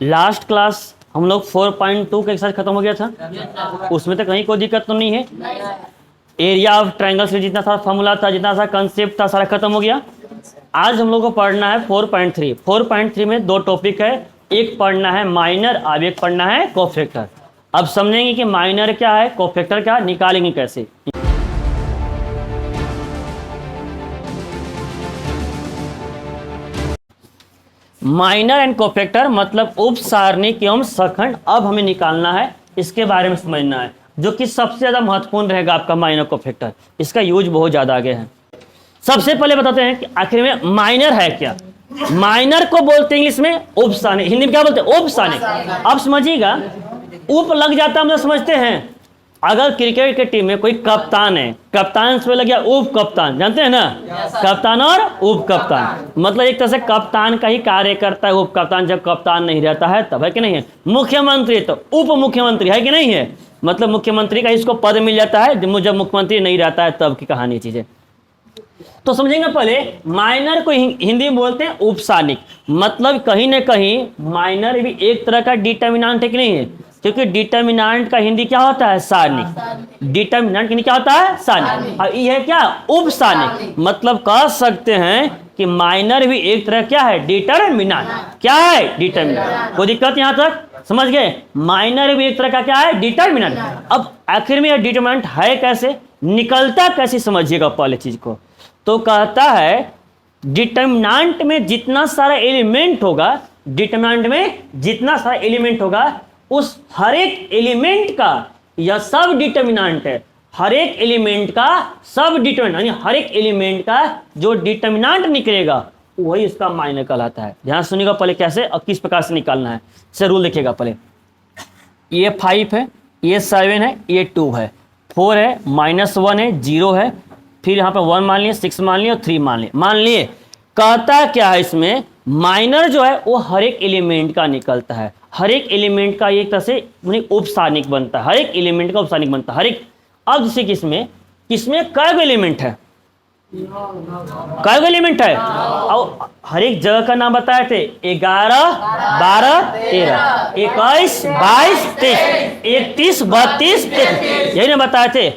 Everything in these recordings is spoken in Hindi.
लास्ट क्लास हम लोग 4.2 के साथ खत्म हो गया था, उसमें तो कहीं कोई दिक्कत तो नहीं है। एरिया ऑफ ट्रायंगल से जितना सारा फॉर्मूला था, जितना सारा कंसेप्ट था, सारा खत्म हो गया। आज हम लोग को पढ़ना है 4.3। 4.3 में दो टॉपिक है, एक पढ़ना है माइनर, अब एक पढ़ना है कोफैक्टर। अब समझेंगे कि माइनर क्या है, कोफैक्टर क्या, निकालेंगे कैसे। माइनर एंड कोफैक्टर मतलब उप सारणिक एवं सखंड। अब हमें निकालना है, इसके बारे में समझना है, जो कि सबसे ज्यादा महत्वपूर्ण रहेगा आपका माइनर कोफैक्टर। इसका यूज बहुत ज्यादा आगे है। सबसे पहले बताते हैं कि आखिर में माइनर है क्या। माइनर को बोलते हैं इंग्लिश में उप सारणिक, हिंदी में क्या बोलते हैं, उप सारणिक। अब समझिएगा, उप लग जाता हम लोग समझते हैं। अगर क्रिकेट के टीम में कोई कप्तान है, कप्तान से लग गया उप कप्तान, जानते हैं ना, कप्तान और उप कप्तान, मतलब एक तरह से कप्तान का ही कार्य करता है उप कप्तान। जब कप्तान नहीं रहता है तब, है कि नहीं है। मुख्यमंत्री तो उप मुख्यमंत्री है कि नहीं है, मतलब मुख्यमंत्री का इसको पद मिल जाता है जब मुख्यमंत्री नहीं रहता है तब की कहानी चीजें। तो समझेंगे पहले, माइनर को हिंदी में बोलते हैं उप सारणिक। मतलब कहीं ना कहीं माइनर भी एक तरह का डिटर्मिनेंट है कि नहीं है, क्योंकि डिटर्मिनेंट का हिंदी क्या होता है, सारणिक। डिटर्मिनेंट का हिंदी क्या होता है, सारणिक। और ये है क्या, उप सारणिक। मतलब कह सकते हैं कि माइनर भी एक तरह क्या है, डिटर्मिनेंट। क्या है, डिटर्मिनेंट। कोई दिक्कत यहां तक, समझ गए। माइनर भी एक तरह का क्या है, डिटर्मिनेंट। अब आखिर में यह डिटर्मिनेंट है कैसे, निकलता कैसे, समझिएगा पहले चीज को। तो कहता है डिटर्मिनेंट में जितना सारा एलिमेंट होगा, डिटर्मिनेंट में जितना सारा एलिमेंट होगा, उस हर एक एलिमेंट का यह सब डिटर्मिनेंट है। हर एक एलिमेंट का सब डिटर्मिनेंट, यानी हर एक एलिमेंट का जो डिटर्मिनेंट निकलेगा वही इसका माइनर कहलाता है। ध्यान सुनिएगा पहले कैसे और किस प्रकार से निकालना है। से रूल देखिएगा पहले, ये 5 है, ये 7 है, ये 2 है, 4 है, -1 है, 0 है, फिर यहाँ पे 1 मान लिए, 6 मान लिए और 3 मान लिए। मान लिए कहता क्या है इसमें, माइनर जो है वो हर एक एलिमेंट का निकलता है। हर एक एलिमेंट का एक तरह से उप सारणिक बनता है, हर एक एलिमेंट का उप सारणिक बनता है, हर एक। अब जैसे किसमें कई एलिमेंट है, कई एलिमेंट है, और हर एक जगह का नाम बताए थे, 11, 12, 13, 21, 22, 23, 31, 32, 33, यही ना बताए थे।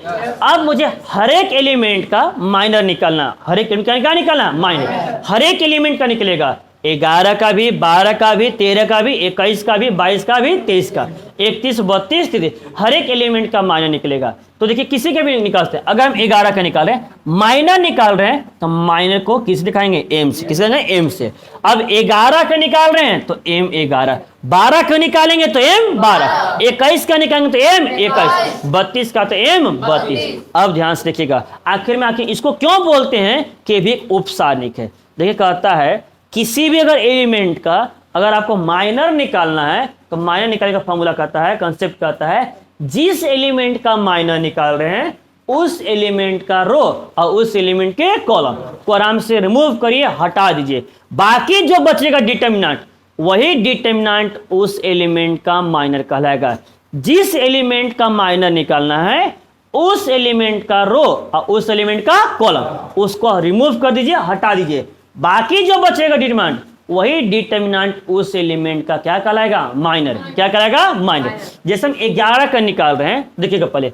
अब मुझे हर एक एलिमेंट का माइनर निकालना, हर एक एलिमेंट का निकालना माइनर, हर एक एलिमेंट का निकलेगा। 11 का भी, 12 का भी, 13 का भी, 21 का भी, 22 का भी, 23 का, 31, 32, 33, हर एक एलिमेंट का माइनर निकलेगा। तो देखिए किसी के भी निकालते हैं। अगर हम 11 का निकाल रहे हैं, माइनर निकाल रहे हैं, तो माइनर को किस दिखाएंगे, एम से। किस एम से। अब 11 का निकाल रहे हैं तो एम 11, 12 का निकालेंगे तो एम 12, 21 का निकालेंगे तो एम 21, 32 का तो एम 32। अब ध्यान से देखिएगा, आखिर में इसको क्यों बोलते हैं कि भी उप सारणिक है। देखिए कहता है किसी भी अगर एलिमेंट का अगर आपको माइनर निकालना है तो माइनर निकालने का फॉर्मूला कहता है, कंसेप्ट कहता है, जिस एलिमेंट का माइनर निकाल रहे हैं उस एलिमेंट का रो और उस एलिमेंट के कॉलम को आराम से रिमूव करिए, हटा दीजिए। बाकी जो बचेगा डिटर्मिनेंट, वही डिटर्मिनेंट उस एलिमेंट का माइनर कहलाएगा। जिस एलिमेंट का माइनर निकालना है उस एलिमेंट का रो और उस एलिमेंट का कॉलम, उसको रिमूव कर दीजिए, हटा दीजिए। बाकी जो बचेगा डिटर्मिनेंट, वही डिटर्मिनेंट उस एलिमेंट का क्या कहलाएगा, माइनर। क्या कहलाएगा, माइनर। जैसे हम 11 का निकाल रहे हैं, देखिएगा पहले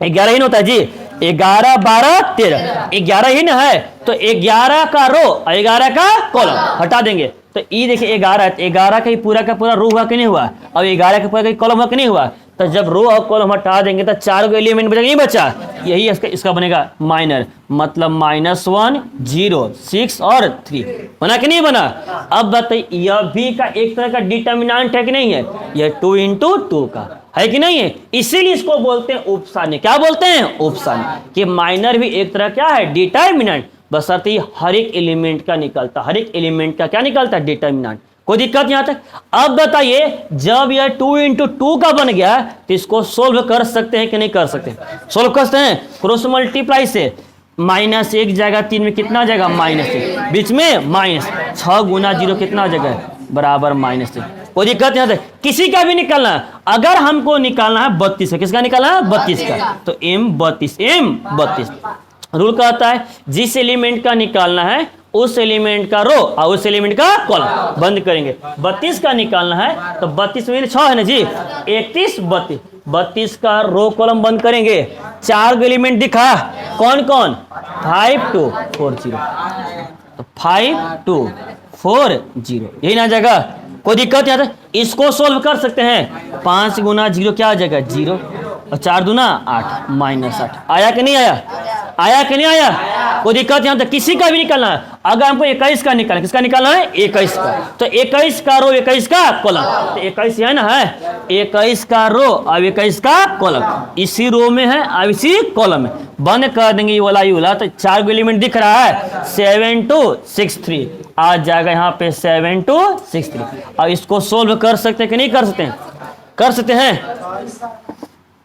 11 ही ना होता है जी, 11, 12, 13, 11 ही ना है, तो 11 का रो और 11 का कॉलम हटा देंगे तो ये देखिए 11 है, 11 का ही पूरा का पूरा रो हुआ कि नहीं हुआ, और 11 का पूरा कॉलम हुआ कि नहीं हुआ। तो जब रो और कॉलम हटा देंगे तो 4 एलिमेंट बचेगा, नहीं बचा, यही इसका बनेगा माइनर। मतलब -1, 0, 6 और 3 बना कि नहीं बना। अब बताइए यह भी का एक तरह का डिटर्मिनेंट है कि नहीं है, यह 2 × 2 का है कि नहीं है। इसीलिए इसको बोलते हैं उप सारणिक। क्या बोलते हैं, उप सारणिक। कि माइनर भी एक तरह क्या है, डिटर्मिनेंट, बशर्ते हर एक एलिमेंट का निकलता, हर एक एलिमेंट का क्या निकलता है, डिटर्मिनेंट। कोई दिक्कत यहां तक। अब बताइए जब यह 2 × 2 का बन गया तो इसको सोल्व कर सकते हैं कि नहीं कर सकते, सोल्व करते हैं क्रॉस मल्टीप्लाई से। -1 जाएगा 3 में कितना जाएगा, -1, बीच में माइनस 6 × 0 कितना जगह बराबर -1। कोई दिक्कत यहां तक। किसी का भी निकालना है, अगर हमको निकालना है 32 का, किसका निकालना है, 32 का, तो m 32, m 32। रूल कहता है जिस एलिमेंट का निकालना है उस एलिमेंट का रो और उस एलिमेंट का कॉलम बंद करेंगे। 32 का निकालना है तो 32 में 6 है ना जी, 31 32, 32 का रो कॉलम बंद करेंगे। 4 एलिमेंट दिखा, कौन कौन, 5 2 4 0, तो 5 2 4 0 यही ना जगह। कोई दिक्कत यहाँ तक, इसको सोल्व कर सकते हैं। 5 गुना 0 क्या आ जाएगा 0, और 4 दूना 8 -8 आया कि नहीं आया, आया कि नहीं आया। कोई दिक्कत यहाँ तक, किसी का भी निकालना है। अगर हमको 21 का निकालना, किसका निकालना है 21 का, तो 21 का रो 21 का कॉलम, तो 21 है ना है, 21 का रो और 21 का कॉलम, इसी रो में है अब इसी कॉलम में बंद कर देंगे ये वाला। तो 4 एलिमेंट दिख रहा है, 7 2 6 3 आ जाएगा यहाँ पे 7 2 6 3। अब इसको सोल्व कर सकते हैं कि नहीं कर सकते हैं, कर सकते हैं।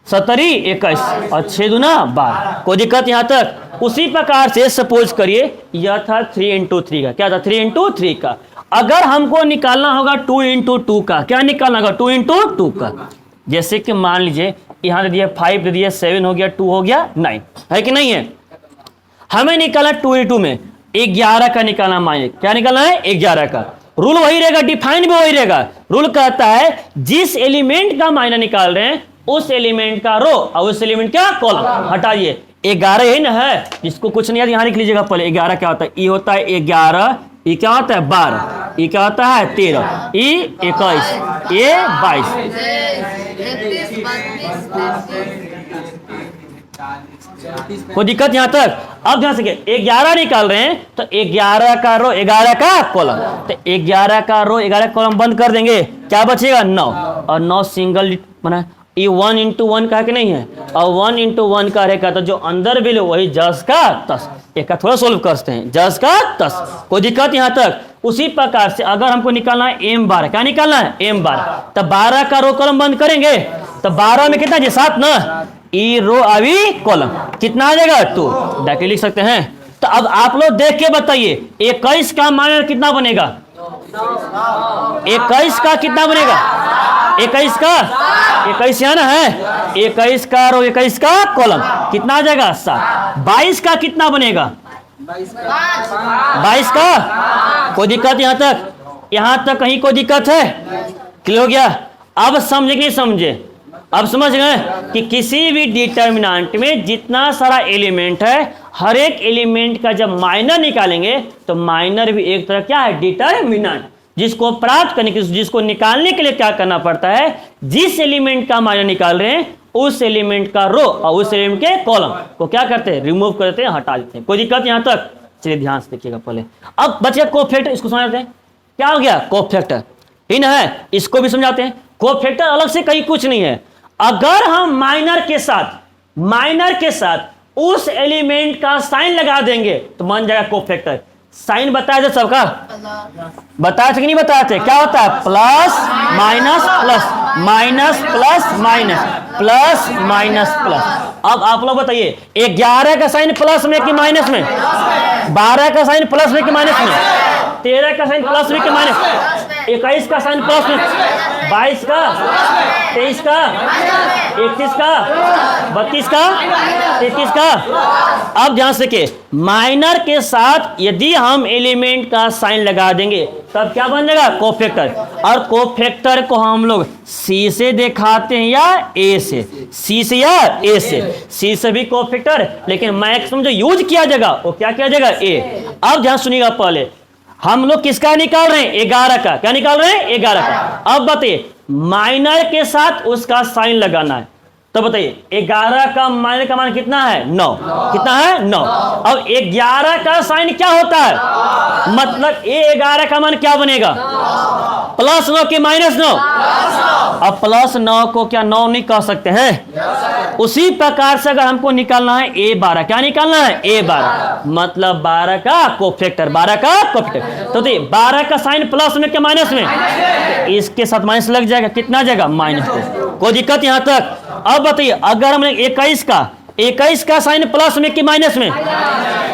70 21 और 6 दूना 12, कोई दिक्कत यहाँ तक। उसी प्रकार से सपोज करिए यह था 3 इंटू 3 का, क्या था 3 इंटू 3 का। अगर हमको निकालना होगा 2 इंटू 2 का, क्या निकालना होगा 2 इंटू 2 का। जैसे कि मान लीजिए यहाँ दे दिया 5 दे दिया, 7 हो गया, 2 हो गया 9, है कि नहीं है। हमें निकालना 2 इंटू में 11 का निकालना, माइनस क्या निकालना है 11 का। रूल वही रहेगा, डिफाइन भी वही रहेगा। रूल कहता है जिस एलिमेंट का माइनस निकाल रहे हैं उस एलिमेंट का रो और उस एलिमेंट का कॉलम हटाइए। 11 यही ना है, जिसको कुछ नहीं आता यहाँ लिख लीजिएगा पहले। 11 क्या होता है, ई होता है 11, ई क्या होता है 12, ई क्या होता है 13, ई 21, ए 22। कोई दिक्कत यहाँ तक। अब ध्यान से 11 निकाल रहे हैं तो 11 का रो 11 का कॉलम, तो 11 का रो 11 कॉलम बंद कर देंगे, क्या बचेगा 9, और 9 सिंगल बना। ये 1 इंटू 1 का है कि नहीं है, और 1 इंटू 1 का रहेगा तो जो अंदर वैल्यू वही 10 का 10। एक का थोड़ा सोल्व करते हैं, 10 का 10, कोई दिक्कत यहाँ तक। उसी प्रकार से अगर हमको निकालना है M12, क्या निकालना है M12, तो 12 का रो कॉलम बंद करेंगे, तो 12 में कितना 7 ना, ई रो अभी कॉलम कितना आ जाएगा 2, डायरेक्टली लिख सकते हैं। तो अब आप लोग देख के बताइए 21 का माइनस कितना बनेगा, 21 का कितना बनेगा, 21 का 21 यहाँ ना है, 21 का रो 21 का कॉलम कितना आ जाएगा 7। 22 का कितना बनेगा 22 का, कोई दिक्कत यहाँ तक, यहाँ तक कहीं कोई दिक्कत है, क्लियर हो गया। अब समझे कि नहीं समझे, अब समझ गए कि किसी भी डिटर्मिनेंट में जितना सारा एलिमेंट है हर एक एलिमेंट का जब माइनर निकालेंगे तो माइनर भी एक तरह क्या है डिटर्मिनेंट, जिसको प्राप्त करने के, जिसको निकालने के लिए क्या करना पड़ता है, जिस एलिमेंट का माइनर निकाल रहे हैं उस एलिमेंट का रो और उस एलिमेंट के कॉलम को क्या करते हैं रिमूव करते हैं, हटा देते हैं। कोई दिक्कत यहाँ तक, चलिए ध्यान से देखिएगा पहले। अब बचिए कोफैक्टर, इसको समझाते हैं क्या हो गया कोफैक्टर, इन है इसको भी समझाते हैं। कोफैक्टर अलग से कहीं कुछ नहीं है, अगर हम माइनर के साथ उस एलिमेंट का साइन लगा देंगे तो बन जाएगा कोफैक्टर। साइन बताया था सबका, बताया थे कि नहीं बताया थे, क्या होता है plus minus plus minus plus minus plus minus plus. अब आप लोग बताइए 11 का साइन प्लस में कि माइनस में, 12 का साइन प्लस में कि माइनस में, 13 का साइन प्लस में कि माइनस, 21 का साइन प्लस में, 22 का, 23 का, 31 का, 32 का, 33 का। अब ध्यान से के माइनर के साथ यदि हम एलिमेंट का साइन लगा देंगे तब क्या बन जाएगा कोफैक्टर। और कोफैक्टर को हम लोग सी से दिखाते हैं या ए से, सी से या ए से, सी से भी कोफैक्टर, लेकिन मैक्सिमम जो यूज किया जाएगा वो क्या किया जाएगा ए। अब ध्यान सुनिएगा, पहले हम लोग किसका निकाल रहे हैं 11 का, क्या निकाल रहे हैं 11 का। अब बताइए माइनर के साथ उसका साइन लगाना है, तो बताइए 11 का माइनर का मान कितना है 9, कितना है 9। अब 11 का साइन क्या होता है, मतलब ये 11 का मान क्या बनेगा प्लस 9 के माइनस 9। अब प्लस 9 को क्या 9 नहीं कह सकते हैं। उसी प्रकार से अगर हमको निकालना है A12, क्या निकालना है A12, मतलब 12 का कोफैक्टर, 12 का कोफैक्टर। तो देखिए 12 का साइन प्लस में क्या माइनस में, इसके साथ माइनस लग जाएगा, कितना जाएगा -2, कोई दिक्कत यहाँ तक। अब बताइए अगर हमने 21 का साइन प्लस में कि माइनस में,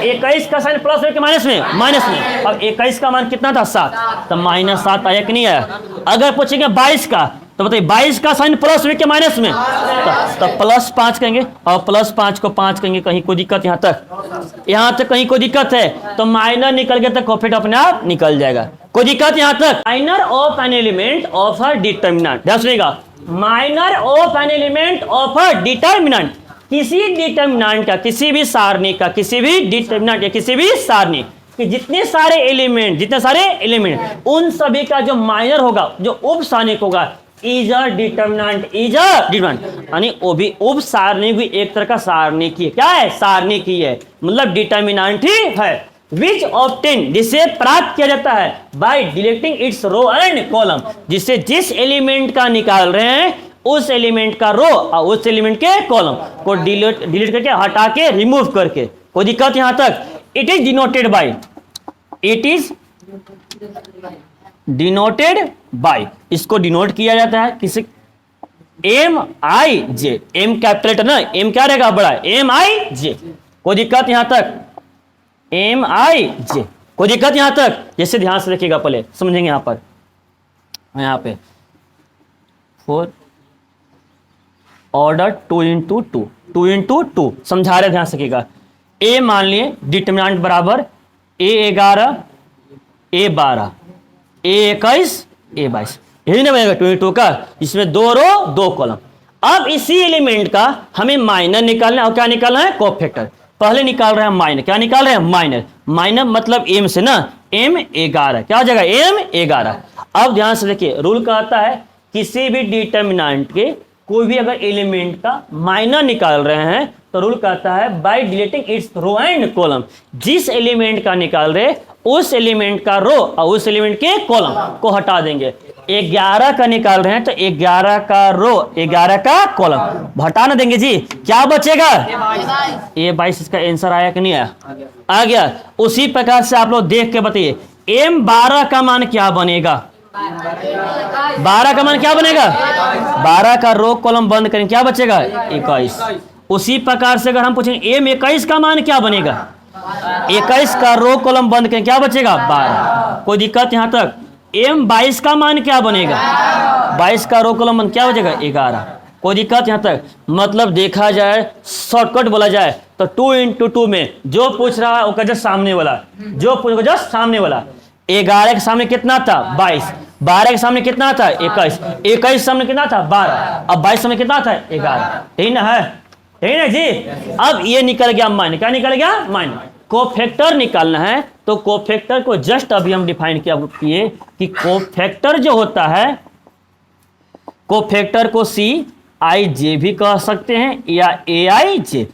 21 का साइन प्लस में कि माइनस में, माइनस में। अब 21 का मान कितना था 7, तो -7 आया कि नहीं आया। अगर पूछेंगे 22 का, तो बताइए 22 का साइन प्लस में क्या माइनस में, तो +5 कहेंगे और +5 को 5 कहेंगे। कहीं कोई दिक्कत यहाँ तक कहीं कोई दिक्कत है तो माइनर निकल गया तो कोफिशिएंट अपने आप निकल जाएगा। कोई दिक्कत यहाँ तक? Minor of an element of a determinant, ध्यान सुनिएगा, minor of an element of a determinant, किसी डिटर्मिनेंट का, किसी भी सारणी का, किसी भी डिटर्मिनेंट या किसी भी सारणी कि जितने सारे एलिमेंट उन सभी का जो माइनर होगा, जो उप सारणिक होगा, इज अ डिटर्मिनेंट, यानी वो भी उप सारणी भी एक तरह का सारणी की है। क्या है? सारणी की है, मतलब डिटर्मिनेंट ही है। विच ऑब्टेन, जिसे प्राप्त किया जाता है by deleting its row and column, जिससे जिस एलिमेंट का निकाल रहे हैं उस एलिमेंट का रो और उस एलिमेंट के कॉलम को डिलीट करके, हटा के, रिमूव करके। कोई दिक्कत यहां तक? इट इज डिनोटेड बाय, इसको डिनोट किया जाता है किसी MIJ, M कैपिटल ना, M क्या रहेगा? बड़ा, MIJ। कोई दिक्कत यहां तक? MIJ, कोई दिक्कत यहां तक? जैसे ध्यान से देखिएगा, पहले समझेंगे। यहाँ पे 4 ऑर्डर 2 into 2 समझा रहे, ध्यान से देखिएगा। A मान लिए डिटर्मिनेंट बराबर A11 A12 A21 A22, यही ना बनेगा 2 into का, जिसमें 2 रो 2 कॉलम। अब इसी एलिमेंट का हमें माइनर निकालना है और क्या निकालना है? कोफैक्टर। पहले निकाल रहे हैं माइनर, क्या निकाल रहे हैं? माइनर मतलब M से ना, M11, क्या हो जाएगा? M11। अब ध्यान से देखिए, रूल कहता है किसी भी डिटर्मिनेंट के कोई भी अगर एलिमेंट का माइनर निकाल रहे हैं तो रूल कहता है by deleting its row and column, जिस एलिमेंट का निकाल रहे उस एलिमेंट का रो और उस एलिमेंट के कॉलम को हटा देंगे। 11 का निकाल रहे हैं तो 11 का रो 11 का कॉलम हटा ना देंगे जी, क्या बचेगा? A22। इसका आंसर आया कि नहीं आया? आ गया। उसी प्रकार से आप लोग देख के बताइए M12 का मान क्या बनेगा? 12 का मान क्या बनेगा? 12 का रो कॉलम बंद करें, क्या बचेगा? 21। उसी प्रकार से अगर हम पूछेंगे M21 का मान क्या बनेगा? 21 का रो कॉलम बंद करें, क्या बचेगा? 12। कोई दिक्कत यहाँ तक? M22 का मान क्या बनेगा? 22 का रो कॉलम बंद, क्या बचेगा? 11। कोई दिक्कत यहाँ तक? मतलब देखा जाए, शॉर्टकट बोला जाए तो 2 into 2 में जो पूछ रहा है वो जस्ट सामने वाला, जो पूछ जस्ट सामने वाला। 11 के सामने कितना था? 22। 12 के सामने कितना था? 21। 21 के सामने कितना था? 12। अब 22 सामने कितना था? 11। यही ना है? यही ना जी? अब ये निकल गया माइनर, क्या निकल गया? माइनर। कोफैक्टर निकालना है तो कोफैक्टर को जस्ट अभी हम डिफाइन किए कि कोफैक्टर जो होता है, कोफैक्टर को CIJ भी कह सकते हैं या AIJ।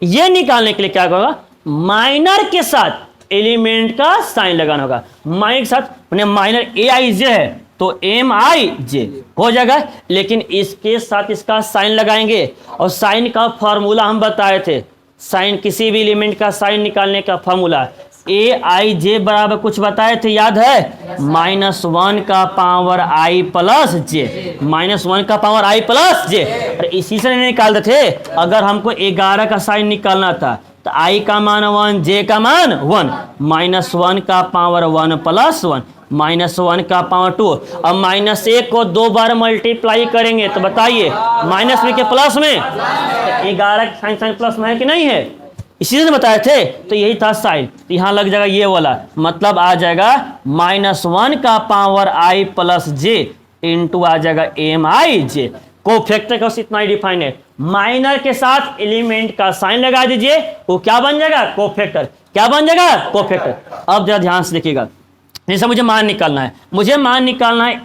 ये निकालने के लिए क्या होगा? माइनर के साथ एलिमेंट का साइन लगाना होगा। माइनर के साथ माइनर AIJ है तो MIJ हो जाएगा, लेकिन इसके साथ इसका साइन लगाएंगे और साइन का फॉर्मूला हम बताए थे। साइन, किसी भी एलिमेंट का साइन निकालने का फॉर्मूला AIJ बराबर कुछ बताए थे, याद है? -1 का पावर I प्लस J, -1 का पावर I प्लस J। इसी से निकालते थे। अगर हमको 11 का साइन निकालना था तो I का मान 1, J का मान 1, -1 का पावर 1 प्लस 1, -1 का पावर 2। अब -1 को 2 बार मल्टीप्लाई करेंगे तो बताइए माइनस में के प्लस में? 11 साइन प्लस में है कि नहीं है? इसी से बताए थे। तो यही था साइन, तो यहाँ लग जाएगा ये वाला, मतलब आ जाएगा -1 का power I plus J into आ जाएगा MIJ। कोफैक्टर का इतना ही डिफाइन है। माइनर के साथ एलिमेंट का साइन लगा दीजिए, वो क्या बन जाएगा? कोफैक्टर। क्या बन जाएगा? कोफैक्टर। अब जरा ध्यान से देखिएगा, जैसा मुझे मान निकालना है,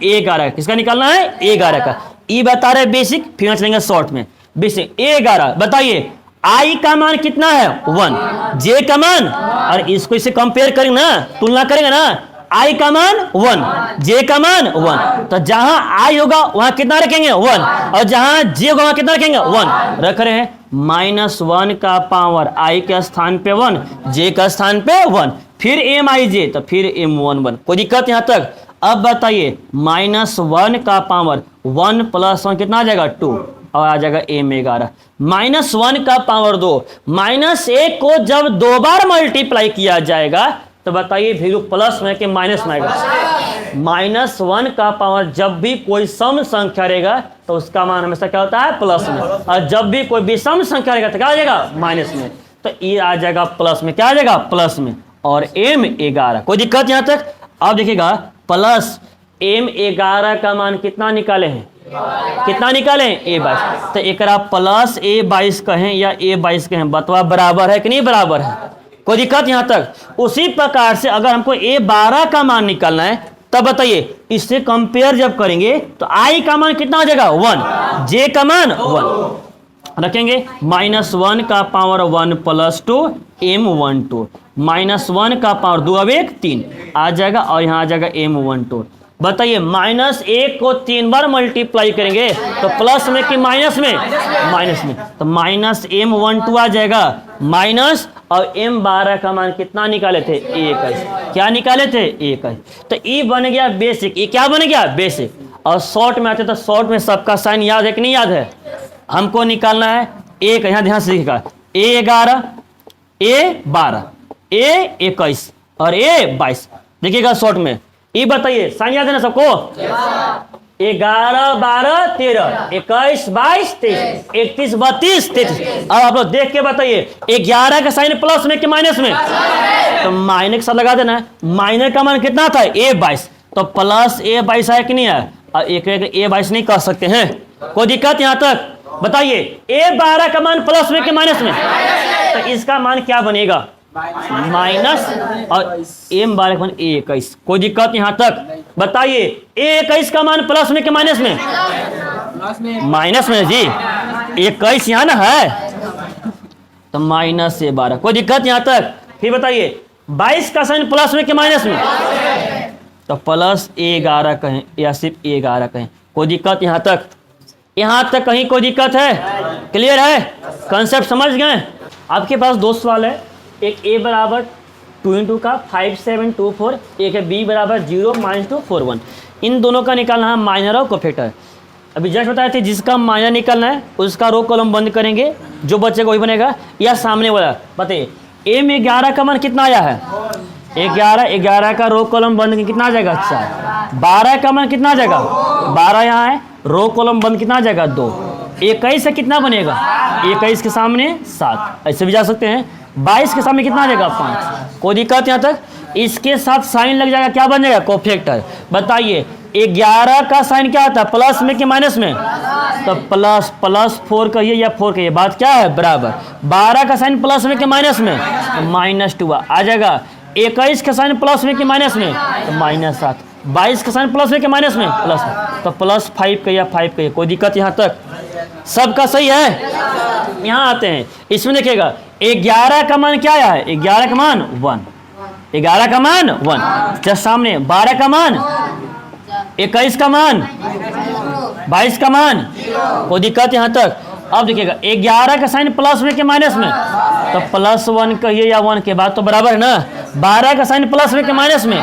A11। किसका निकालना है? 11 का। ये बता रहे बेसिक, फिर चलेंगे शॉर्ट में। बेसिक A11 बताइए, I का मान कितना है? 1, J का मान, और इसको इससे कंपेयर करेंगे ना, तुलना करेंगे ना, I का मान 1, J का मान 1, तो जहां I होगा वहां कितना रखेंगे? 1, और जहां J होगा वहां कितना रखेंगे? 1 रख रहे हैं। -1 का पावर I के स्थान पे 1, J का स्थान पे 1, फिर MIJ तो फिर M11। कोई दिक्कत यहां तक? अब बताइए -1 का पावर 1 प्लस 1 कितना आ जाएगा? 2, और आ जाएगा M11। -1 का पावर 2, -1 को जब 2 बार मल्टीप्लाई किया जाएगा तो बताइए वैल्यू प्लस में कि माइनस में आएगा? -1 का पावर जब भी कोई सम संख्या रहेगा तो उसका मान हमेशा क्या होता है? प्लस में। और जब भी कोई विषम संख्या रहेगा तो क्या आ जाएगा? माइनस में। तो ये आ जाएगा प्लस में। क्या आ जाएगा? प्लस में। और M11, कोई दिक्कत यहाँ तक? अब देखिएगा प्लस M11 का मान कितना निकाले हैं? कितना निकाले हैं? A22। तो एक प्लस A22 कहें या A22 कहें, बतवा बराबर है कि नहीं बराबर है? कोई दिक्कत यहाँ तक? उसी प्रकार से अगर हमको A12 का मान निकालना है तब बताइए इससे कंपेयर जब करेंगे तो I का मान कितना हो जाएगा? 1, J का मान 1 रखेंगे। -1 का पावर 1 + 2 M12, -1 का पावर 2 अब 1 3 आ जाएगा और यहाँ आ जाएगा M12। बताइए -1 को 3 बार मल्टीप्लाई करेंगे तो प्लस में कि माइनस में? माइनस में। तो -M12 आ जाएगा माइनस, और M12 का मान कितना निकाले थे? 21। क्या निकाले थे? 21। तो ये बन गया बेसिक। ये क्या बन गया? बेसिक। और शॉर्ट में आते तो शॉर्ट में सबका साइन याद है कि नहीं याद है? हमको निकालना है एक, यहाँ ध्यान से देखिएगा, A11, A12, A21 और A22। देखिएगा शॉर्ट में। ये बताइए साइन याद है ना सबको? 11, 12, 13, 21, 22, 23, 31, 32, 33। अब आप लोग देख के बताइए 11 का साइन प्लस में कि माइनस में? तो माइनस के साथ लगा देना। माइनस का मान कितना था? A22। तो प्लस A22 है कि नहीं है? और एक A22 नहीं कर सकते हैं? कोई दिक्कत यहाँ तक? बताइए A12 का मान प्लस में कि माइनस में? तो इसका मान क्या बनेगा? माइनस, और M12 का मान A21। कोई दिक्कत यहाँ तक? बताइए A21 का मान प्लस में कि माइनस में? माइनस में जी। 21 यहाँ ना है तो -A12। कोई दिक्कत यहाँ तक? फिर बताइए 22 का साइन प्लस में कि माइनस में? तो प्लस A11 कहें या सिर्फ A11 कहें? कोई दिक्कत यहाँ तक? यहाँ तक कहीं कोई दिक्कत है? क्लियर है? कंसेप्ट समझ गए? आपके पास दो सवाल है, एक A बराबर 2 × का 5 7 2 4, एक है B बराबर 0 - 2 4 1। इन दोनों का निकालना है माइनर और कोफैक्टर। अभी जस्ट बताए थे जिसका माइनर निकालना है उसका रो कॉलम बंद करेंगे, जो बचेगा वही बनेगा। या सामने वाला बताइए M11 का मान कितना आया है? 11 का रो कॉलम बंद कितना आ जाएगा? 4। 12 का मान कितना आ जाएगा? 12 यहाँ है, रो कॉलम बंद कितना आ जाएगा? 2। 21 से कितना बनेगा? 21 के सामने 7, ऐसे भी जा सकते हैं। 22 के सामने कितना आ जाएगा? 5। कोई दिक्कत यहाँ तक? इसके साथ साइन लग जाएगा, क्या बन जाएगा? कोफैक्टर। बताइए 11 का साइन क्या आता है? प्लस में कि माइनस में? तो प्लस 4 कहिए या 4 कहिए, बात क्या है? बराबर। 12 का साइन प्लस में कि माइनस में? तो -2 आ जाएगा। 21 का साइन प्लस में कि माइनस में? तो -7। 22 का साइन प्लस में कि माइनस में? प्लस में। तो +5 कहिए 5 कहिए। कोई दिक्कत यहाँ तक? सबका सही है? यहाँ आते हैं, इसमें देखिएगा 11 का मान क्या आया है? 11 का मान 1, 11 का मान 1। जब सामने 12 का मान, 21 का मान, 22 का मान। कोई दिक्कत यहाँ तक? अब देखिएगा 11 का साइन प्लस में कि माइनस में? तो +1 कहिए या 1 के बाद तो बराबर है ना। 12 का साइन प्लस में कि माइनस में?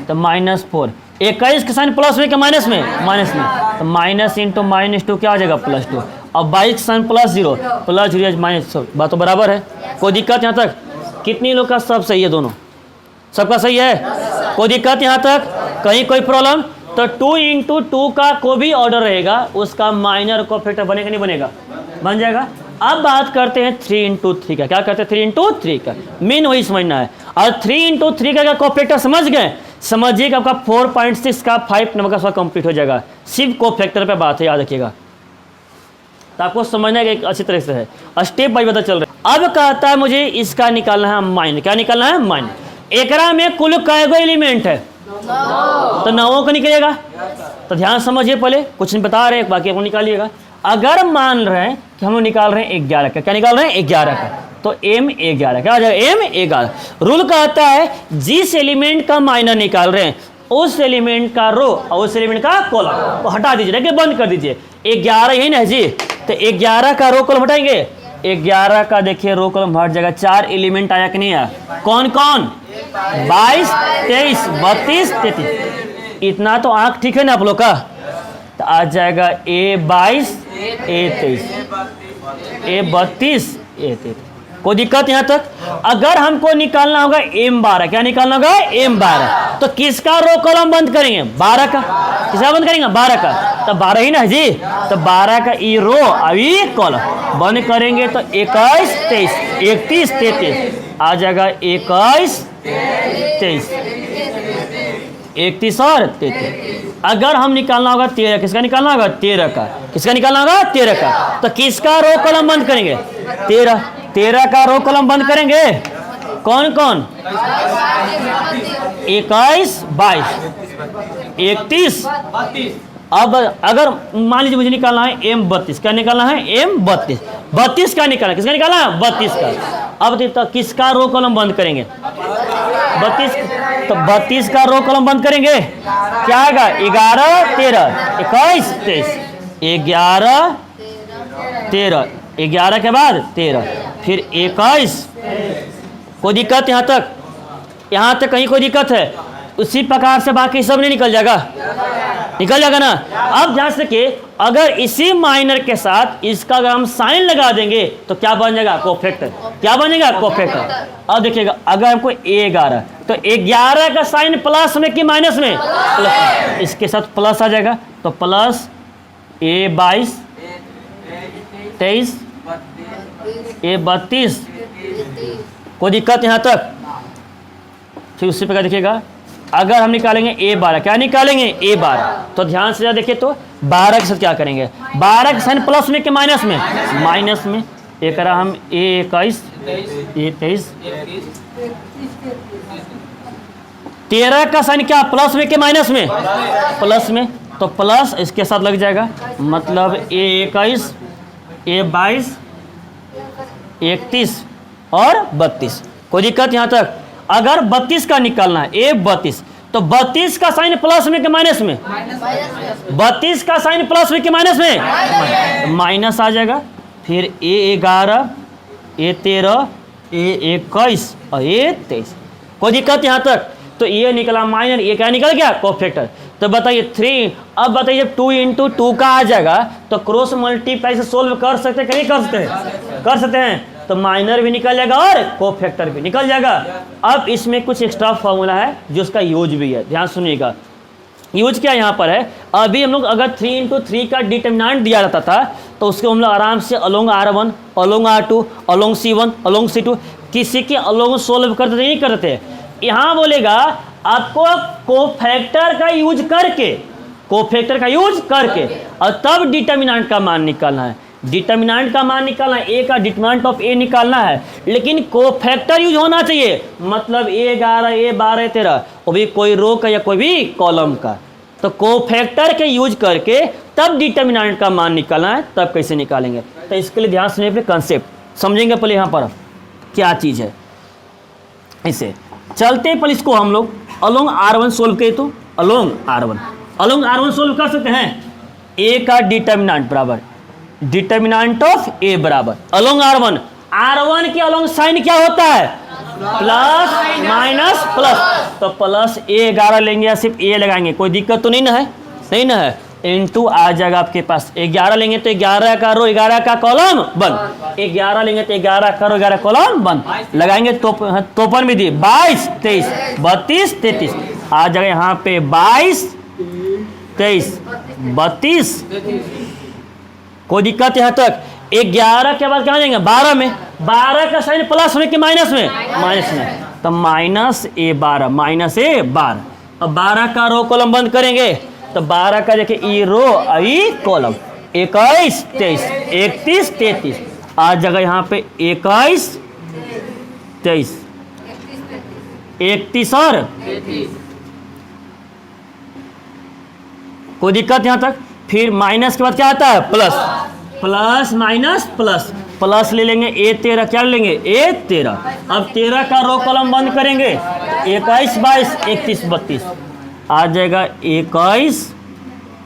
तो -4। 21 का साइन प्लस में कि माइनस में? माइनस में। तो माइनस इंटू -2 क्या आ जाएगा? +2। अब 22 का साइन +0, +0 बात तो बराबर है। कोई दिक्कत यहाँ तक? कितनी लोग का सब सही है? दोनों सबका सही है? कोई दिक्कत यहाँ तक? कहीं कोई प्रॉब्लम? तो 2 × 2 का कोई भी ऑर्डर रहेगा उसका माइनर कोफैक्टर बनेगा नहीं बनेगा? बन जाएगा। अब बात करते हैं 3 × 3 का। क्या करते हैं? 3 × 3 का मेन वही समझना है। और 3 × 3 का कोफैक्टर समझ गए? समझिए कि आपका 4.6 का 5 नंबर का कंप्लीट हो जाएगा। सिर्फ कोफैक्टर पे बात है, याद रखिएगा। तो आपको समझना है कि अच्छी तरह से है, स्टेप बाय बता चल रहा है। अब कहता है मुझे इसका निकालना है माइनर। क्या निकालना है? माइनर। एकरा में कुल कैगो एलिमेंट है? तो 9 का निकलेगा। तो ध्यान समझिए, पहले कुछ नहीं बता रहे बाकी आपको निकालिएगा। अगर मान रहे हैं कि हम निकाल रहे हैं 11 का, क्या निकाल रहे हैं? 11 का, तो M11 क्या आ जाएगा? M11। रूल कहता है जिस एलिमेंट का माइनर निकाल रहे हैं उस एलिमेंट का रो और उस एलिमेंट का कॉलम को हटा दीजिए, कि बंद कर दीजिए। 11 यही ना है जी, तो 11 का रो कॉलम हटाएंगे। 11 का देखिए रो कॉलम हट जाएगा। 4 एलिमेंट आया कि नहीं आया? कौन कौन? 22, 23, 32, 33। इतना तो आंख ठीक है ना आप लोग का? तो आ जाएगा A22, A23, A32, A33। कोई दिक्कत यहाँ तक? अगर हमको निकालना होगा m12, क्या निकालना होगा? m12, तो किसका रो कॉलम बंद करेंगे? 12 का। किसका बंद करेंगे? 12 का। तो 12 ही ना जी, तो 12 का ई रो अभी कॉलम बंद करेंगे तो 21, 23, 31, 33 आ जाएगा। 21, 23, 31 और 33। अगर हम निकालना होगा 13, किसका निकालना होगा? 13 का। किसका निकालना होगा? 13 का। तो किसका रो कॉलम बंद करेंगे? 13 का रो कॉलम बंद करेंगे। कौन कौन? 21, 22, 31। अब अगर मान लीजिए मुझे निकालना है M32, क्या निकालना है? M32, 32 का निकालना, किसका निकालना है? 32 का। अब तो किसका रो कॉलम बंद करेंगे? 32, तो 32 का रो कॉलम बंद करेंगे। क्या आएगा? 11, 13, 21, 23, 11, 13, 11 के बाद 13, फिर 21। कोई दिक्कत यहाँ तक? यहाँ तक कहीं कोई दिक्कत है? उसी प्रकार से बाकी सब नहीं निकल जाएगा? निकल जाएगा ना। अब ध्यान से देखिए, अगर इसी माइनर के साथ इसका अगर हम साइन लगा देंगे तो क्या बन जाएगा? कोफैक्टर। क्या बनेगा? कोफैक्टर। अब देखिएगा, अगर हमको A11, तो 11 का साइन प्लस में कि माइनस में? प्लस। इसके साथ प्लस आ जाएगा, तो प्लस A22, 23, A32। कोई दिक्कत यहाँ तक? फिर उसी प्रकार देखिएगा, अगर हम निकालेंगे A12, क्या निकालेंगे? A12, तो ध्यान से देखिए, तो 12 के साथ क्या करेंगे? 12 का साइन प्लस में कि माइनस में? माइनस में। एक हम A21, A23, 13 का साइन क्या? प्लस में कि माइनस में? प्लस में, तो प्लस इसके साथ लग जाएगा, मतलब A21, A22, 31 और 32। कोई दिक्कत यहाँ तक? अगर 32 का निकालना है, A32, तो 32 का साइन प्लस में कि माइनस में? 32 का साइन प्लस में कि माइनस में? माइनस आ जाएगा। फिर A11, A13, A21 और A23। कोई दिक्कत यहाँ तक? तो ये निकला माइनर, ये क्या निकल गया? कोफैक्टर। तो बताइए 3, अब बताइए 2 × 2 का आ जाएगा, तो क्रॉस मल्टीप्लाई से सोल्व कर सकते हैं कि नहीं कर सकते हैं? कर सकते हैं। तो माइनर भी निकल जाएगा और कोफैक्टर भी निकल जाएगा। अब इसमें कुछ एक्स्ट्रा फॉर्मूला है जो उसका यूज भी है, ध्यान सुनिएगा। यूज क्या यहाँ पर है? अभी हम लोग अगर 3 × 3 का डिटर्मिनेंट दिया जाता था तो उसको हम लोग आराम से along R1, along R2, along C1, along C2, किसी के अलोंग सोल्व करते थे, नहीं करते। यहाँ बोलेगा आपको कोफैक्टर का यूज करके, कोफैक्टर का यूज करके और तब डिटर्मिनेंट का मान निकालना है। डिटर्मिनेंट का मान निकालना है, ए का डिटर्मिनेंट ऑफ ए निकालना है, लेकिन कोफैक्टर यूज होना चाहिए। मतलब A11, A12, A13, वो भी कोई रो का या कोई भी कॉलम का। तो कोफैक्टर के यूज करके तब डिटर्मिनेंट का मान निकालना है, तब कैसे निकालेंगे? तो इसके लिए ध्यान सुनिए, कंसेप्ट समझेंगे पहले यहाँ पर क्या चीज़ है। इसे चलते पहले इसको हम लोग अलोंग R1 सोल्व करें, तो अलोंग R1 सोल्व कर सकते हैं। ए का डिटर्मिनेंट बराबर डिटर्मिनेंट ऑफ ए बराबर अलोंग R1 के अलोंग साइन क्या होता है? Plus minus plus. तो प्लस A11 लेंगे या सिर्फ ए लगाएंगे? कोई दिक्कत तो नहीं ना है? नहीं ना है। इनटू आ जाएगा आपके पास 11 लेंगे तो 11 का रो 11 का कॉलम बंद, 11 लेंगे तो 11 का रो 11 कॉलम बंद लगाएंगे। तोपन भी दी 22, 23, 32, 33 आ जाएगा यहाँ पे 22, 23, 32। कोई दिक्कत यहाँ तक? 11 के बाद कहाँ जाएंगे? 12 में। 12 का साइन प्लस में कि माइनस में? माइनस में। तो माइनस A12। अब 12 का रो कॉलम बंद करेंगे तो 12 का देखिए ई रो आई कॉलम 21, 23, 31, 33 आ जाएगा यहाँ पे 21, 23, 31 और 33। कोई दिक्कत यहाँ तक? फिर माइनस के बाद क्या आता है? Plus, plus minus plus, plus ले लेंगे A13, क्या लेंगे? A13। अब 13 का रो कॉलम बंद करेंगे 21, 22, 31, 32 आ जाएगा 21,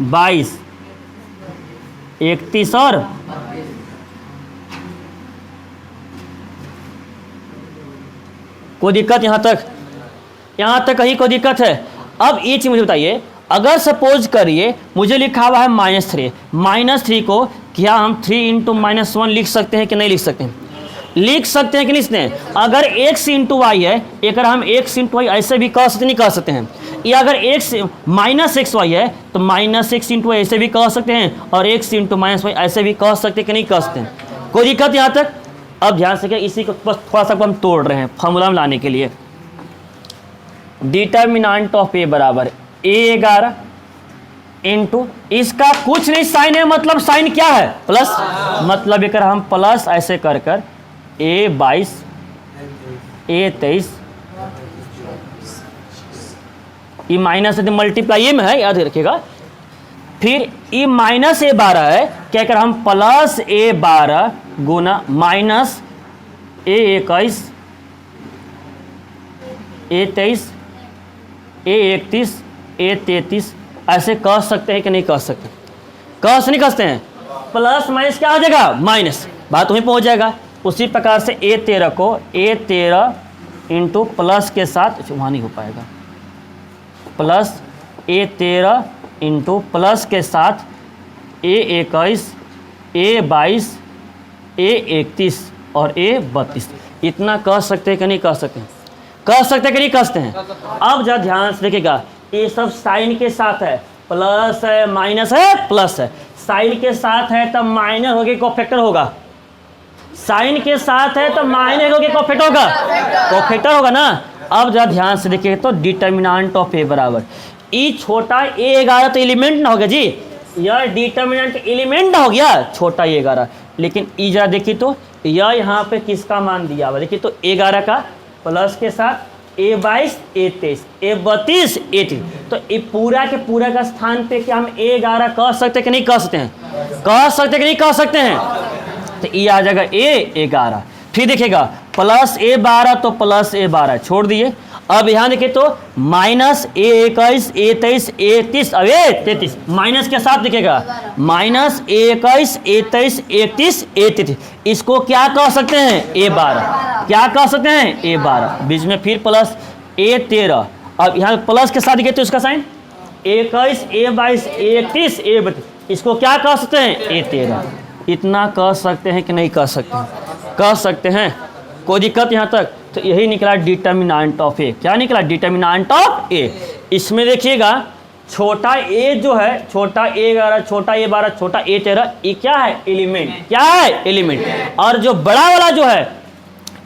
22, 31 और कोई दिक्कत यहाँ तक? यहाँ तक कहीं कोई दिक्कत है? अब ये चीज मुझे बताइए, अगर सपोज करिए मुझे लिखा हुआ है -3, -3 को क्या हम 3 × -1 लिख सकते हैं कि नहीं लिख सकते हैं? लिख सकते हैं कि नहीं सकते हैं? अगर x इंटू वाई है, एक हम x इंटू वाई ऐसे भी कह सकते नहीं कह सकते हैं? या अगर x माइनस एक्स वाई है तो माइनस एक्स इंटू ऐसे भी कह सकते हैं, और x इंटू माइनस वाई ऐसे भी कह सकते हैं कि नहीं कह सकते हैं? कोई दिक्कत यहाँ तक? अब ध्यान से इसी को बस थोड़ा सा हम तोड़ रहे हैं फॉर्मूला में लाने के लिए। डिटर्मिनेंट ऑफ ए बराबर A11 इंटू इसका कुछ नहीं साइन है, मतलब साइन क्या है? प्लस। मतलब अगर हम प्लस ऐसे कर कर A22 A23 ये माइनस है तो मल्टीप्लाई ये में है, याद रखिएगा। फिर ये माइनस A12 है, क्या कर हम प्लस A12 गुना minus A21 A23 A31 A33 ऐसे कह सकते हैं कि नहीं कह सकते? कह नहीं कहते हैं? प्लस माइनस क्या आ जाएगा? माइनस, बात वहीं पहुंच जाएगा। उसी प्रकार से A13 को A13 इंटू प्लस के साथ, वहाँ नहीं हो पाएगा, प्लस A13 इंटू प्लस के साथ A21 A22 A31 और A32, इतना कह सकते हैं कि नहीं कह सकते हैं? कह सकते हैं कि नहीं कह सकते हैं? अब जरा ध्यान से देखिएगा, ये सब साइन के साथ है, प्लस है माइनस है प्लस है, साइन के साथ है तब माइनस होके कोफैक्टर होगा, साइन के साथ है तो माइनस होके कोफैक्टर होगा, कोफैक्टर होगा ना। अब जरा ध्यान से देखिए तो डिटर्मिनेंट ऑफ ए बराबर ई छोटा A11 तो एलिमेंट ना हो गया जी, यह डिटर्मिनेंट एलिमेंट ना हो गया छोटा A11, लेकिन ई जरा देखिए तो यह यहाँ पे किसका मान दिया हुआ, देखिए तो A11 का प्लस के साथ A22 A23 A32 A33, तो ये पूरा के पूरा का स्थान पे क्या हम A11 कह सकते हैं कि नहीं कह सकते हैं? कह सकते कि नहीं कह सकते हैं? तो ये आ जाएगा A11। फिर देखिएगा प्लस A12 तो प्लस A12 छोड़ दिए। अब यहाँ देखिए तो माइनस A21 A23 A31 अब A33 माइनस के साथ दिखेगा minus A21 A23 A31 A33, इसको क्या कह सकते हैं? A12। क्या कह सकते हैं? A12। बीच में फिर प्लस A13, अब यहाँ प्लस के साथ दिखे तो इसका sign A21 A22 A31 A32, इसको क्या कह सकते हैं? A13। इतना कह सकते हैं कि नहीं कह सकते हैं? कह सकते हैं। कोई दिक्कत यहाँ तक? तो यही निकला डिटर्मिनेंट ऑफ ए। क्या निकला? डिटर्मिनेंट ऑफ ए। इसमें देखिएगा छोटा ए जो है, छोटा A11 छोटा A12 छोटा A13, ये क्या है? एलिमेंट। क्या है? एलिमेंट। और जो बड़ा वाला जो है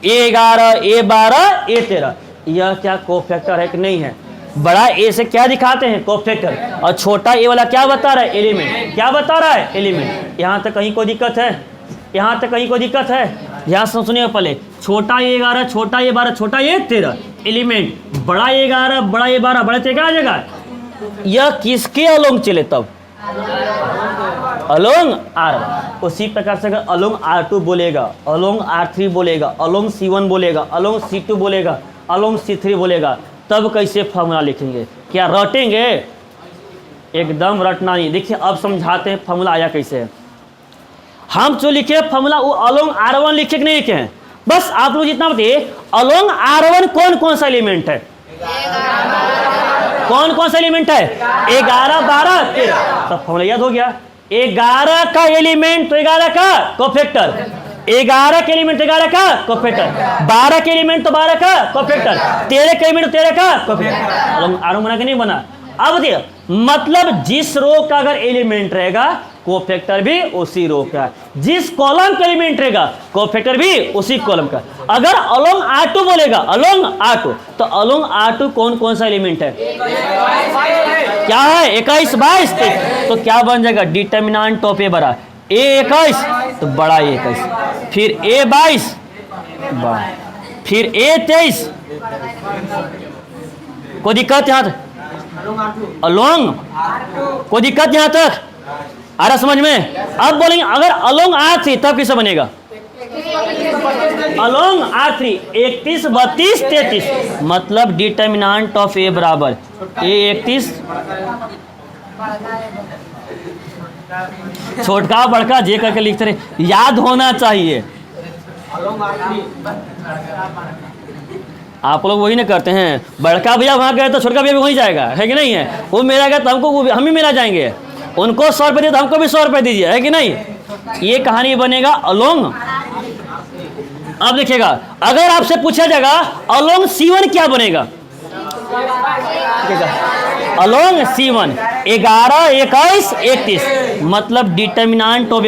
A11 A12 A13, यह क्या कोफैक्टर है कि नहीं है? बड़ा ए से क्या दिखाते हैं? कोफैक्टर। और छोटा ए वाला क्या बता रहा है? एलिमेंट। क्या बता रहा है? एलिमेंट। यहाँ तक कहीं कोई दिक्कत है? यहाँ तक कहीं कोई दिक्कत है? यहाँ से सुनिए पहले, छोटा A11 छोटा A12 छोटा A13 एलिमेंट, बड़ा A11 बड़ा A12 बड़ा A13 क्या आ जाएगा? यह किसके अलोंग चले तब? Along R1। उसी प्रकार से अगर अलोंग R2 बोलेगा, अलोंग R3 बोलेगा, अलोंग C1 बोलेगा, अलोंग C2 बोलेगा, अलोंग C3 बोलेगा, तब कैसे फॉर्मूला लिखेंगे? क्या रटेंगे? एकदम रटना नहीं। देखिए अब समझाते हैं फॉर्मूला आया कैसे है। हम जो लिखे फॉर्मूला वो अलोंग R1 लिखे कि नहीं लिखे हैं? बस आप लोग जितना बताइए अलोंग R1 कौन कौन सा एलिमेंट है? कौन कौन सा एलिमेंट है? 11 12 13। तो फॉर्मूला याद हो गया। 11 का एलिमेंट तो 11 का कोफैक्टर, 11 के एलिमेंट 11 का कोफैक्टर, 12 के एलिमेंट तो 12 का कोफैक्टर, 13 के एलिमेंट 13 का कोफैक्टर। अलोंग R1 बना कि नहीं बना? अब देखिए मतलब जिस रो का अगर एलिमेंट रहेगा कोफैक्टर भी उसी रो का, जिस कॉलम का एलिमेंट रहेगा कोफैक्टर भी उसी कॉलम का। अगर अलोंग R2 बोलेगा, अलोंग R2, तो अलोंग R2 कौन कौन सा एलिमेंट है? क्या है? 21 22 23। तो क्या बन जाएगा? डिटर्मिनेंट ऑफ ए बड़ा A21 तो बड़ा A21, फिर A22 बड़ा, फिर A23। कोई दिक्कत यहाँ तक? अलोंग कोई दिक्कत यहाँ तक आ रहा समझ में? अब बोलेंगे अगर अलोंग R3 तब किसे बनेगा? अलोंग R3 31 32 33, मतलब डिटर्मिनेंट ऑफ ए बराबर A31 छोटका बड़का जे करके लिखते रहे, याद होना चाहिए। आप लोग वही ना करते हैं, बड़का भैया वहाँ गए तो छोटका भैया भी वहीं जाएगा, है कि नहीं है? वो मेरा गया तो हमको हम ही मेरा जाएंगे, उनको 100 रुपये दिए तो हमको भी 100 रुपये दीजिए, है कि नहीं? ये कहानी बनेगा अलोंग अब देखिएगा, अगर आपसे पूछा जाएगा अलोंग C1 क्या बनेगा, अलोंग C1 11, 21, 31, मतलब डिटर्मिनेंट ऑफ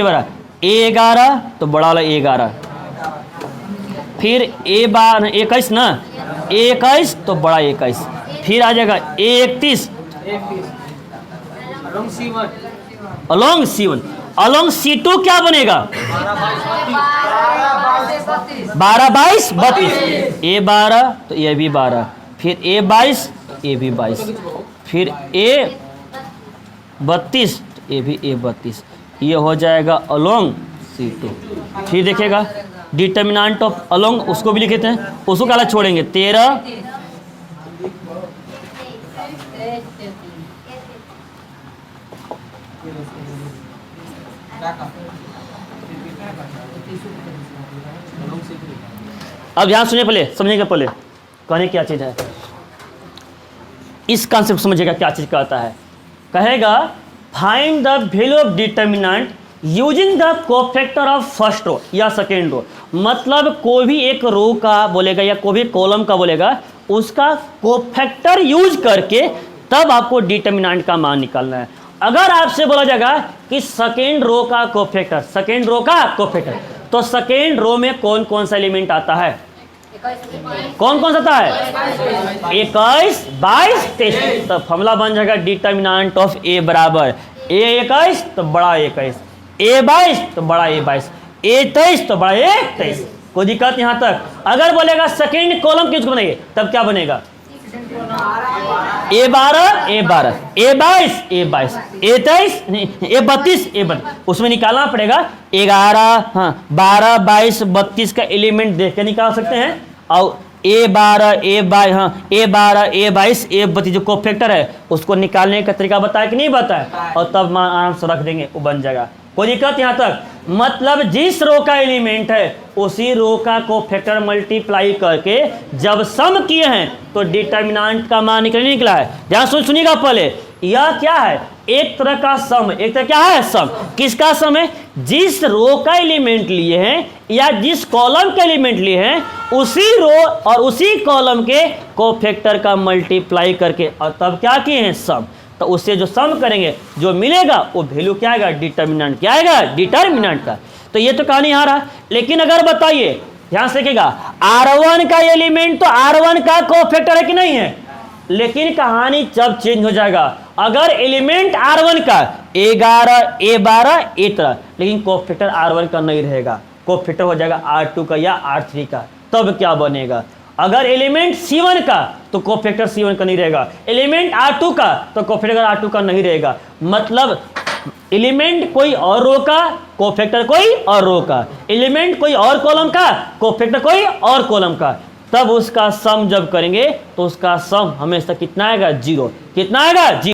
A11 तो बड़ा वाला A11, फिर A21 ना, A21 तो बड़ा 21, फिर आ जाएगा A31 along C1। Along C2 क्या बनेगा, 12, 22, 32, A12 तो ये भी 12, फिर A22 ये भी 22, फिर A32 ये भी A32, ये हो जाएगा अलोंग C2। फिर देखिएगा डिटर्मिनेंट ऑफ अलोंग उसको भी लिखते हैं, उसको क्या छोड़ेंगे 13, अब ध्यान सुनिए, पहले समझिएगा, पहले कहने क्या चीज है, इस कॉन्सेप्ट समझिएगा क्या चीज कहता है। कहेगा find the value of determinant using the cofactor of first row या सेकेंड रो, मतलब कोई भी एक रो का बोलेगा या कोई भी कॉलम का बोलेगा, उसका कोफैक्टर यूज करके तब आपको डिटर्मिनेंट का मान निकालना है। अगर आपसे बोला जाएगा कि सेकेंड रो का कोफैक्टर, सेकेंड रो का कोफैक्टर, तो सेकेंड रो में कौन कौन सा एलिमेंट आता है, कौन कौन सा आता है, 21, 22, 23, तो फॉर्मूला बन जाएगा डिटर्मिनेंट ऑफ A बराबर A21 तो बड़ा A21, A22 तो बड़ा A22, A23 तो बड़ा A23। कोई दिक्कत यहाँ तक। अगर बोलेगा सेकेंड कॉलम किसको बनाइए, तब क्या बनेगा A12, A12, A22, A22, A23, A32, A32, उसमें निकालना पड़ेगा 11, हाँ 12, 22, 32 का एलिमेंट देख के निकाल सकते हैं, और A12, A22, हाँ A12, A22, A32 जो कोफैक्टर है उसको निकालने का तरीका बताया कि नहीं बताया, और तब मान आराम से रख देंगे, वो बन जाएगा। कोई दिक्कत यहाँ तक। मतलब जिस रो का एलिमेंट है उसी रो का कोफैक्टर मल्टीप्लाई करके जब सम किए हैं तो डिटर्मिनेंट का मान निकला है। ध्यान सुनिएगा, पहले यह क्या है, एक तरह का सम, एक तरह क्या है सम, किसका सम है, जिस रो का एलिमेंट लिए हैं या जिस कॉलम का एलिमेंट लिए हैं उसी रो और उसी कॉलम के कोफैक्टर का मल्टीप्लाई करके, और तब क्या किए हैं सम, तो उससे जो सम करेंगे जो मिलेगा वो वैल्यू क्या आएगा, डिटर्मिनेंट क्या आएगा, डिटर्मिनेंट का। तो ये तो कहानी आ रहा। लेकिन अगर बताइए, ध्यान से देखिएगा, R1 का एलिमेंट तो R1 का कोफैक्टर है कि नहीं है, लेकिन कहानी जब चेंज हो जाएगा, अगर एलिमेंट R1 का A11, A12, A13, लेकिन कोफैक्टर R1 का नहीं रहेगा, कोफैक्टर हो जाएगा R2 का या R3 का, तब क्या बनेगा। अगर एलिमेंट C1 का तो कोफैक्टर C1 का नहीं रहेगा, एलिमेंट R2 का तो कोफैक्टर R2 का नहीं रहेगा। मतलब एलिमेंट कोई और रो का, कोफैक्टर कोई और रो का, एलिमेंट कोई और कॉलम का, कोफैक्टर कोई और कॉलम का, तब उसका सम जब करेंगे तो उसका सम हमेशा कितना आएगा, 0। कितना आएगा, 0।